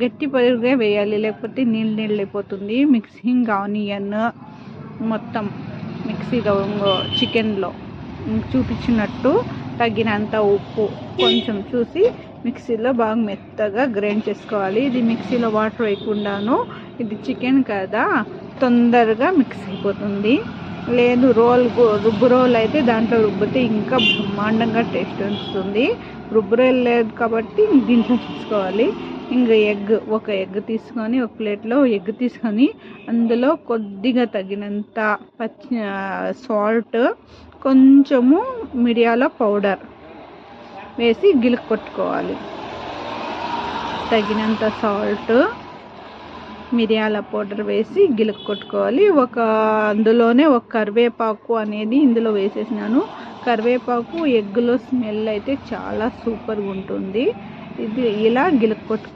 గట్టి పలుగ్గా వేయాలి, లేకపోతే నీళ్ళు అయిపోతుంది. మిక్సింగ్ ఆనియన్ మొత్తం మిక్సీలో చికెన్లో చూపించినట్టు తగినంత ఉప్పు కొంచెం చూసి మిక్సీలో బాగా మెత్తగా గ్రైండ్ చేసుకోవాలి. ఇది మిక్సీలో వాటర్ వేయకుండాను, ఇది చికెన్ కదా తొందరగా మిక్స్ అయిపోతుంది. లేదు రుబ్బు రోల్ అయితే దాంట్లో రుబ్బితే ఇంకా బ్రహ్మాండంగా టేస్ట్ వస్తుంది. రుబ్బు రోల్ లేదు కాబట్టి దీంట్లో చేసుకోవాలి. ఇంకా ఒక ఎగ్ తీసుకొని ఒక ప్లేట్లో ఎగ్ తీసుకొని అందులో కొద్దిగా తగినంత సాల్ట్, కొంచెము మిరియాల పౌడర్ వేసి గిలుకు కొట్టుకోవాలి. తగినంత సాల్ట్, మిరియాల పౌడర్ వేసి గిలుకు కొట్టుకోవాలి. అందులోనే ఒక కరివేపాకు అనేది ఇందులో వేసేసినాను. కరివేపాకు ఎగ్గులో స్మెల్ అయితే చాలా సూపర్గా ఉంటుంది. ఇది ఇలా గిలుకు కొట్టుకోవాలి.